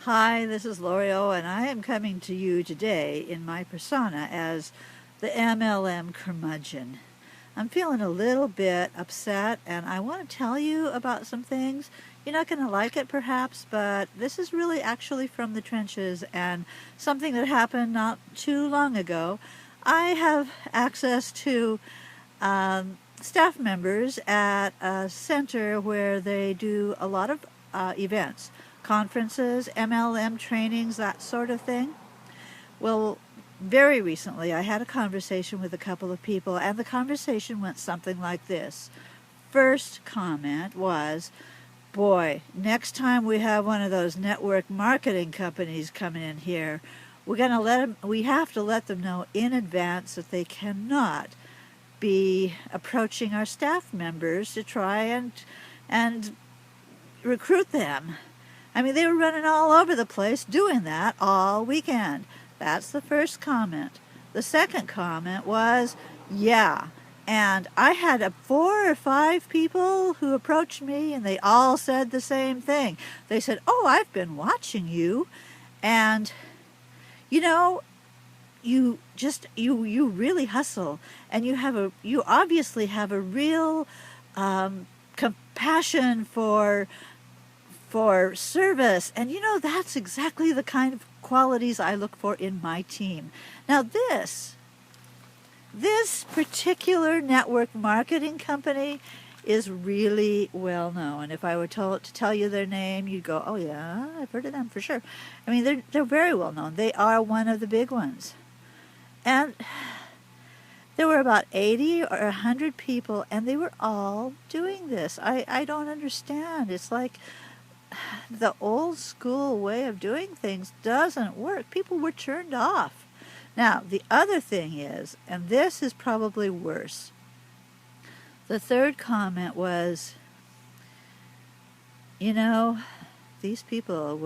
Hi, this is L'Oreal, and I am coming to you today in my persona as the MLM curmudgeon. I'm feeling a little bit upset, and I want to tell you about some things. You're not going to like it, perhaps, but this is really actually from the trenches and something that happened not too long ago. I have access to staff members at a center where they do a lot of events, conferences, MLM trainings, that sort of thing. Well, very recently I had a conversation with a couple of people, and the conversation went something like this. First comment was, boy, next time we have one of those network marketing companies coming in here, we have to let them know in advance that they cannot be approaching our staff members to try and recruit them. I mean, they were running all over the place doing that all weekend. That's the first comment. The second comment was, yeah. And I had 4 or 5 people who approached me, and they all said the same thing. They said, oh, I've been watching you, and, you know, you really hustle, and you obviously have a real compassion for service, and that's exactly the kind of qualities I look for in my team. Now this particular network marketing company is really well known. If I were to tell you their name, you'd go, oh yeah, I've heard of them for sure. I mean, they're very well known. They are one of the big ones. And there were about 80 or 100 people, and they were all doing this. I don't understand. It's like the old school way of doing things doesn't work. People were turned off. Now, the other thing is, and this is probably worse, the third comment was, these people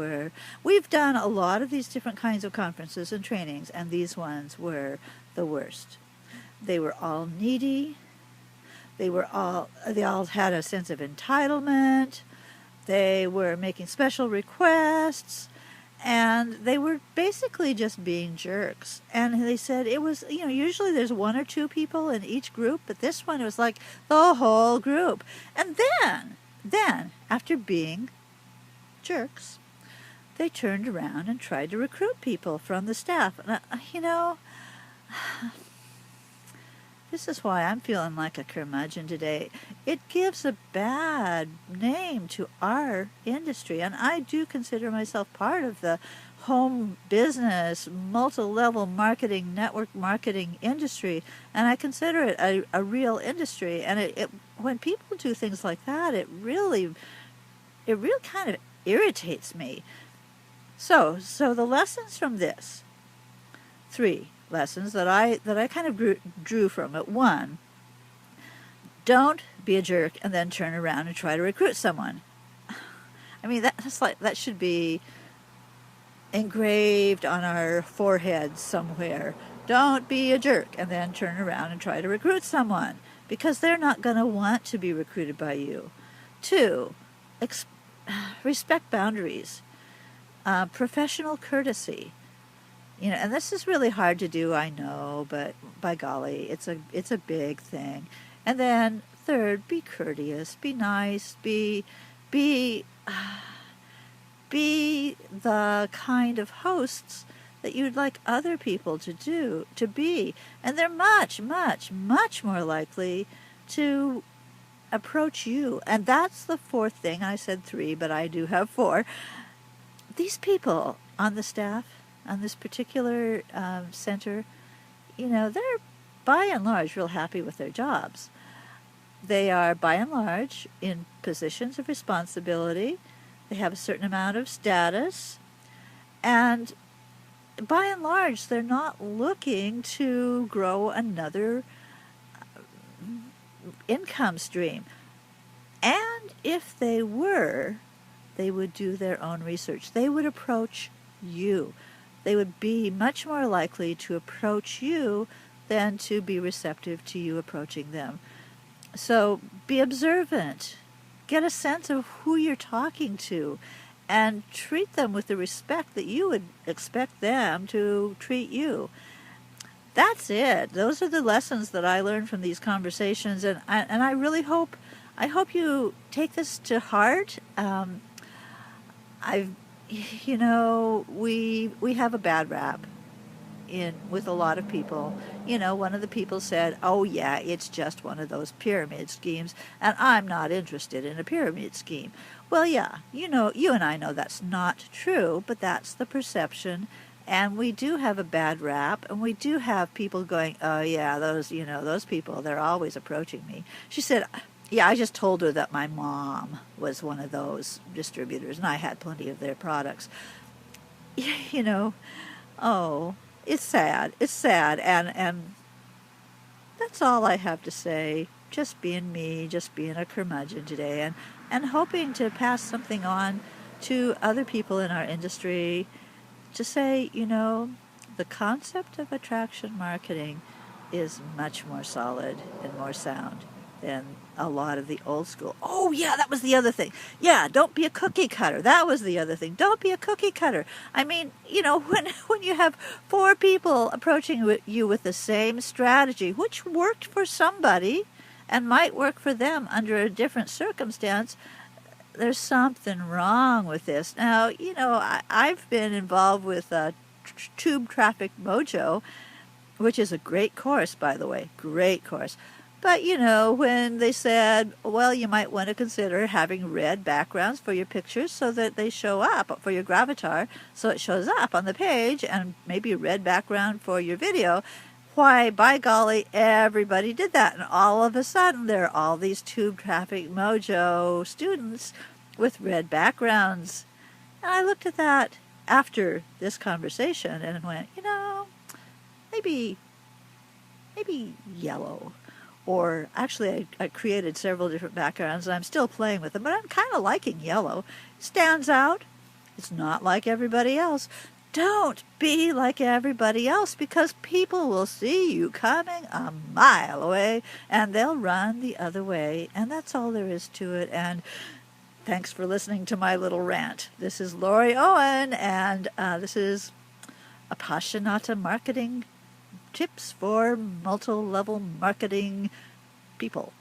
we've done a lot of these different kinds of conferences and trainings, and these ones were the worst. They were all needy. They all had a sense of entitlement. They were making special requests, and they were basically just being jerks. And they said it was, usually there's 1 or 2 people in each group, but this one was like the whole group. And then after being jerks, they turned around and tried to recruit people from the staff. And, this is why I'm feeling like a curmudgeon today. It gives a bad name to our industry, and I do consider myself part of the home business, multi-level marketing, network marketing industry, and I consider it a real industry. And when people do things like that, it really kind of irritates me. So the lessons from this, 3 lessons that I kind of drew from it. 1, don't be a jerk and then turn around and try to recruit someone. I mean, that should be engraved on our foreheads somewhere. Don't be a jerk and then turn around and try to recruit someone, because they're not going to want to be recruited by you. 2, respect boundaries, professional courtesy. And this is really hard to do, I know, but by golly, it's a big thing. And then 3rd, be courteous, be nice, be the kind of hosts that you'd like other people to be. And they're much, much, much more likely to approach you. And that's the 4th thing. I said 3, but I do have 4. These people on the staff, on this particular center, they're by and large real happy with their jobs. They are by and large in positions of responsibility. They have a certain amount of status, and by and large they're not looking to grow another income stream. And if they were, they would do their own research. They would approach you. They would be much more likely to approach you than to be receptive to you approaching them. So be observant. Get a sense of who you're talking to, and treat them with the respect that you would expect them to treat you. That's it. Those are the lessons that I learned from these conversations, and I really hope you take this to heart. I've, we have a bad rap with a lot of people. One of the people said, "Oh yeah, it's just one of those pyramid schemes, and I'm not interested in a pyramid scheme." Well, yeah, you and I know that's not true, but that's the perception, and we do have a bad rap, and we do have people going, "Oh yeah, those people, they're always approaching me." She said, "Yeah, I just told her that my mom was one of those distributors, and I had plenty of their products." Oh, it's sad. It's sad, and that's all I have to say. Just being me, just being a curmudgeon today, and hoping to pass something on to other people in our industry to say, the concept of attraction marketing is much more solid and more sound than a lot of the old school. Oh yeah, that was the other thing. Yeah, don't be a cookie cutter. That was the other thing. Don't be a cookie cutter. I mean, when you have 4 people approaching you with the same strategy, which worked for somebody and might work for them under a different circumstance, there's something wrong with this. Now, I've been involved with Tube Traffic Mojo, which is a great course, by the way, great course. But, when they said, well, you might want to consider having red backgrounds for your pictures so that they show up, for your gravatar, so it shows up on the page, and maybe a red background for your video, why, by golly, everybody did that. And all of a sudden, there are all these Tube Traffic Mojo students with red backgrounds. And I looked at that after this conversation and went, maybe yellow. Or actually, I created several different backgrounds, and I'm still playing with them, but I'm kind of liking yellow. It stands out. It's not like everybody else. Don't be like everybody else, because people will see you coming a mile away, and they'll run the other way, and that's all there is to it. And thanks for listening to my little rant. This is Lori Owen, and this is Appasionata Marketing Tips for Multi-Level Marketing People.